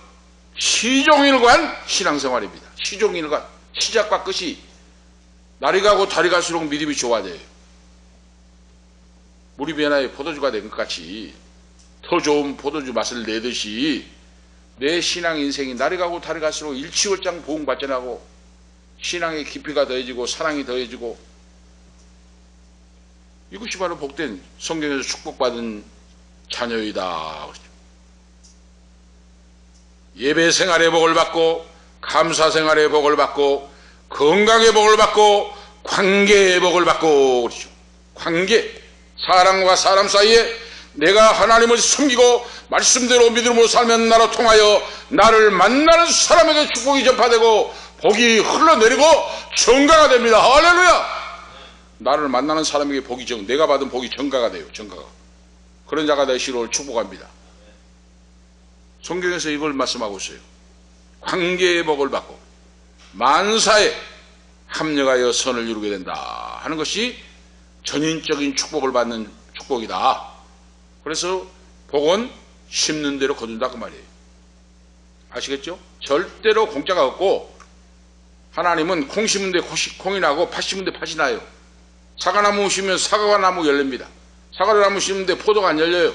시종일관 신앙생활입니다. 시종일관, 시작과 끝이 날이 가고 달이 갈수록 믿음이 좋아져요. 물이 변화에 포도주가 된 것 같이 더 좋은 포도주 맛을 내듯이 내 신앙 인생이 날이 가고 달이 갈수록 일치월장 부흥 발전하고 신앙의 깊이가 더해지고 사랑이 더해지고, 이것이 바로 복된 성경에서 축복받은 자녀이다. 예배 생활의 복을 받고 감사 생활의 복을 받고 건강의 복을 받고 관계의 복을 받고 그러죠. 관계, 사람과 사람 사이에 내가 하나님을 섬기고 말씀대로 믿음으로 살면 나로 통하여 나를 만나는 사람에게 축복이 전파되고 복이 흘러내리고 전가가 됩니다. 할렐루야. 나를 만나는 사람에게 복이 내가 받은 복이 전가가 돼요. 전가가. 그런 자가 되시기를 축복합니다. 성경에서 이걸 말씀하고 있어요. 관계의 복을 받고 만사에 합력하여 선을 이루게 된다 하는 것이 전인적인 축복을 받는 축복이다. 그래서 복은 심는 대로 거둔다 그 말이에요. 아시겠죠? 절대로 공짜가 없고, 하나님은 콩 심은 데 콩이 나고 팥 심은 데 팥이 나요. 사과나무 심으면 사과나무 열립니다. 사과나무 심은 데 포도가 안 열려요.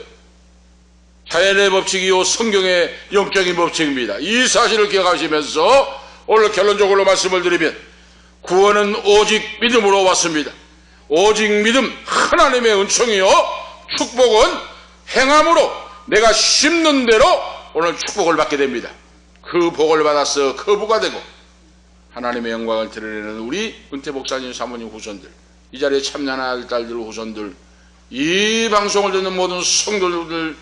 자연의 법칙이요 성경의 영적인 법칙입니다. 이 사실을 기억하시면서 오늘 결론적으로 말씀을 드리면, 구원은 오직 믿음으로 왔습니다. 오직 믿음, 하나님의 은총이요 축복은 행함으로 내가 심는 대로 오늘 축복을 받게 됩니다. 그 복을 받아서 거부가 되고 하나님의 영광을 드러내는 우리 은퇴 목사님, 사모님, 후손들, 이 자리에 참여할 딸들, 후손들, 이 방송을 듣는 모든 성도들,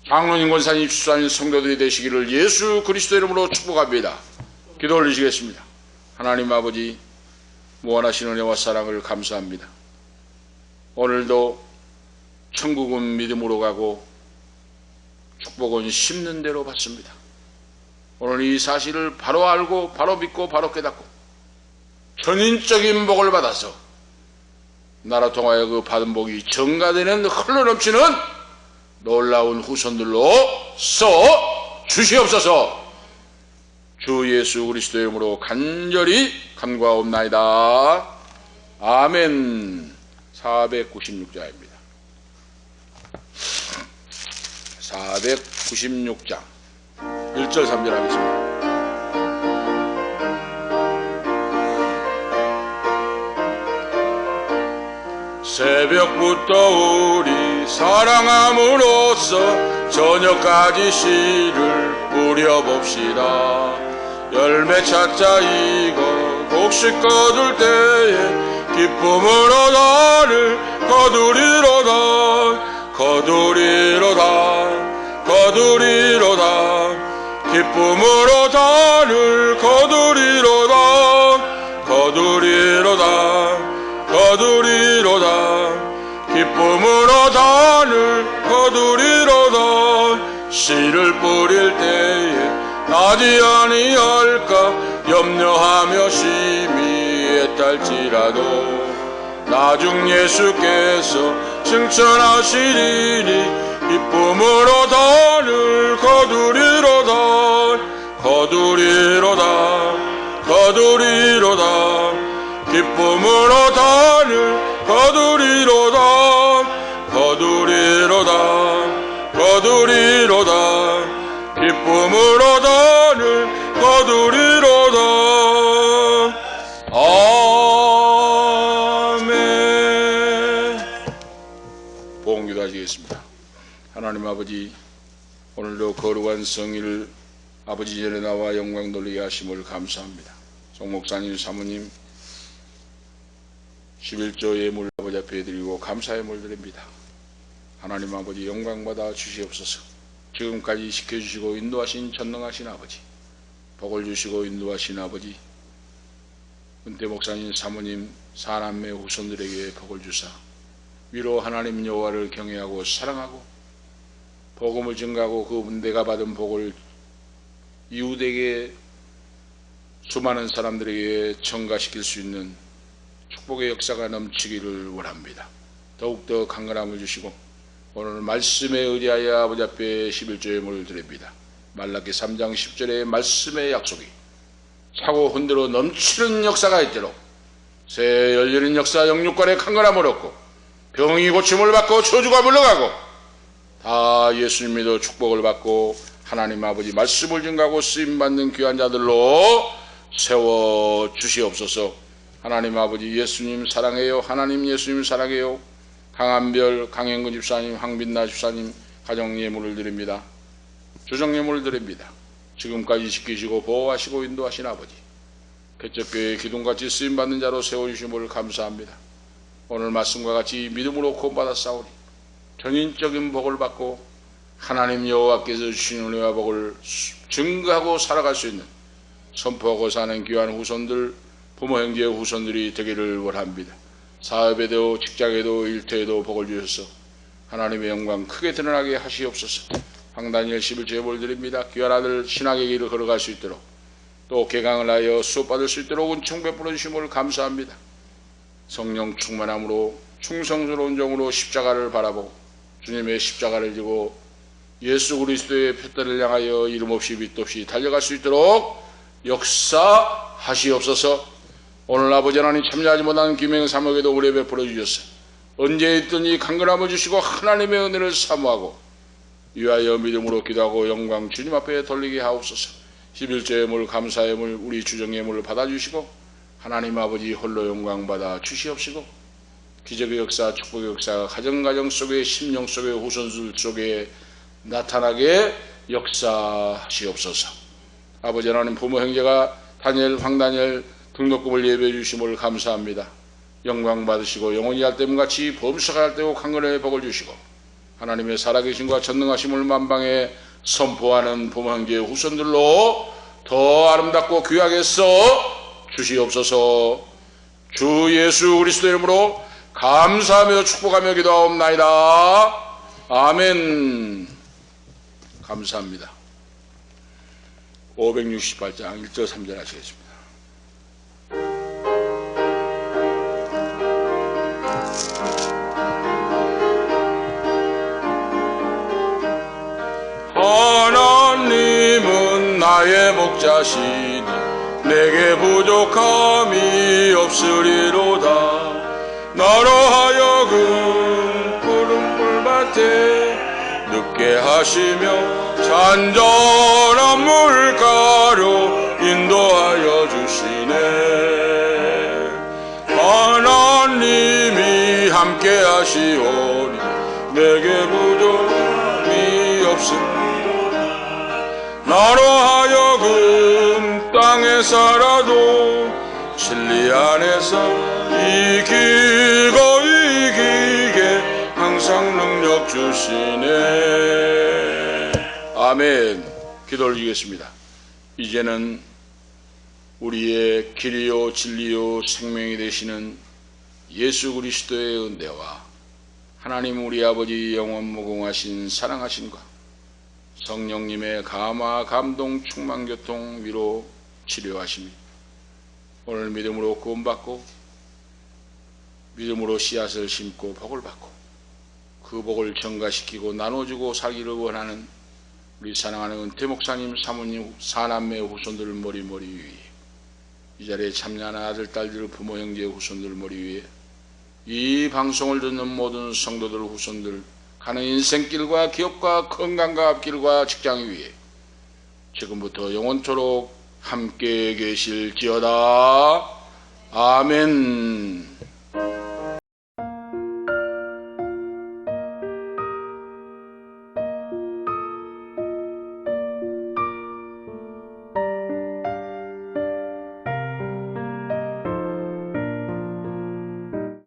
장로님, 권사님, 집사님, 성도들이 되시기를 예수 그리스도 이름으로 축복합니다. 기도 올리시겠습니다. 하나님 아버지, 무한하신 은혜와 사랑을 감사합니다. 오늘도 천국은 믿음으로 가고 축복은 심는 대로 받습니다. 오늘 이 사실을 바로 알고 바로 믿고 바로 깨닫고 전인적인 복을 받아서 나라 통하여 그 받은 복이 전가되는 흘러넘치는 놀라운 후손들로 써 주시옵소서. 주 예수 그리스도 이름으로 간절히 간구하옵나이다. 아멘. 496자입니다. 496장 1절 3절 하겠습니다. 새벽부터 우리 사랑함으로써 저녁까지 씨를 뿌려봅시다. 열매 찾자 이거 곡식 거둘 때에 기쁨으로 나를 거두리로다. 거두리로다. 거두리로다. 기쁨으로 나를 거두리로다. 거두리로다. 거두리로다. 기쁨으로 나를 거두리로다. 씨를 뿌릴 때에 나지 아니할까 염려하며 심히 애탈지라도 나중 예수께서 칭찬하시리니 기쁨으로 나를 거두리로다. 거두리로다. 거두리로다. 기쁨으로 나를 거두리로다. 거두리로다. 거두리로다. 기쁨으로 나를 거두리로다. 아멘. 봉기도 하시겠습니다. 하나님 아버지, 오늘도 거룩한 성일 아버지 전에 나와 영광 돌리게 하심을 감사합니다. 송 목사님, 사모님 11조 예물 아버지 앞에 드리고 감사의 물 드립니다. 하나님 아버지 영광 받아 주시옵소서. 지금까지 지켜주시고 인도하신 전능하신 아버지, 복을 주시고 인도하신 아버지, 은퇴 목사님, 사모님, 사남매 후손들에게 복을 주사 위로 하나님 여호와를 경외하고 사랑하고 복음을 증가하고 그 내가 받은 복을 이웃에게 수많은 사람들에게 전가시킬 수 있는 축복의 역사가 넘치기를 원합니다. 더욱더 강건함을 주시고 오늘 말씀에 의지하여 아버지 앞에 11조의 물을 드립니다. 말라기 3장 10절의 말씀의 약속이 차고 흔들어 넘치는 역사가 있도록 새 열리는 역사 영육간의 강건함을 얻고 병이 고침을 받고 저주가 물러가고 다 예수님 믿어 축복을 받고 하나님 아버지 말씀을 증가하고 쓰임받는 귀한 자들로 세워 주시옵소서. 하나님 아버지 예수님 사랑해요. 하나님 예수님 사랑해요. 강한별 강행근 집사님, 황빈나 집사님 가정 예물을 드립니다. 조정 예물을 드립니다. 지금까지 지키시고 보호하시고 인도하신 아버지, 개척교회 기둥같이 쓰임받는 자로 세워주심을 감사합니다. 오늘 말씀과 같이 믿음으로 구원받아 싸우리 전인적인 복을 받고 하나님 여호와께서 주신 은혜와 복을 증거하고 살아갈 수 있는 선포하고 사는 귀한 후손들, 부모 형제 후손들이 되기를 원합니다. 사업에도 직장에도 일터에도 복을 주셔서 하나님의 영광 크게 드러나게 하시옵소서. 황다니엘 11조의 예물 드립니다. 귀한 아들 신학의 길을 걸어갈 수 있도록 또 개강을 하여 수업받을 수 있도록 은총 베풀어 주심을 감사합니다. 성령 충만함으로 충성스러운 종으로 십자가를 바라보고 주님의 십자가를 지고 예수 그리스도의 표대를 향하여 이름 없이 빛 없이 달려갈 수 있도록 역사하시옵소서. 오늘 아버지 하나님 참여하지 못하는 기명 사목에도 은혜 베풀어 주셨어요. 언제 있든지 강건함을 주시고 하나님의 은혜를 사모하고 위하여 믿음으로 기도하고 영광 주님 앞에 돌리게 하옵소서. 11조의 물 감사의 물 우리 주정의 물을 받아주시고 하나님 아버지 홀로 영광 받아 주시옵시고 기적의 역사 축복의 역사가 가정 속에 심령 속에 후손들 속에 나타나게 역사하시옵소서. 아버지 하나님 부모 형제가 다니엘 황다니엘 등록금을 예배해 주심을 감사합니다. 영광 받으시고 영원히 할 때문같이 범사할 때고 강건의 복을 주시고 하나님의 살아계심과 전능하심을 만방에 선포하는 부모 형제 후손들로 더 아름답고 귀하게 써 주시옵소서. 주 예수 그리스도의 이름으로 감사하며 축복하며 기도하옵나이다. 아멘. 감사합니다. 568장 1절 3절 하시겠습니다. 하나님은 나의 목자시니 내게 부족함이 없으리로다. 나로 하여금 푸른 풀밭에 눕게 하시며 잔전한 물가로 인도하여 주시네. 하나님이 함께 하시오니 내게 부족함이 없습니다. 나로 하여금 땅에 살아도 진리 안에서 이기고 이기게 항상 능력 주시네. 아멘. 기도 올리겠습니다. 이제는 우리의 길이요 진리요 생명이 되시는 예수 그리스도의 은혜와 하나님 우리 아버지 영원 무궁하신 사랑하심과 성령님의 감화 감동 충만 교통 위로 치료하심이 오늘 믿음으로 구원받고 믿음으로 씨앗을 심고 복을 받고 그 복을 전가시키고 나눠주고 살기를 원하는 우리 사랑하는 은퇴 목사님 사모님 사남매 후손들 머리 위에 이 자리에 참여하는 아들 딸들 부모 형제 후손들 머리 위에 이 방송을 듣는 모든 성도들 후손들 가는 인생길과 기업과 건강과 앞길과 직장 위에 지금부터 영원토록 함께 계실지어다. 아멘.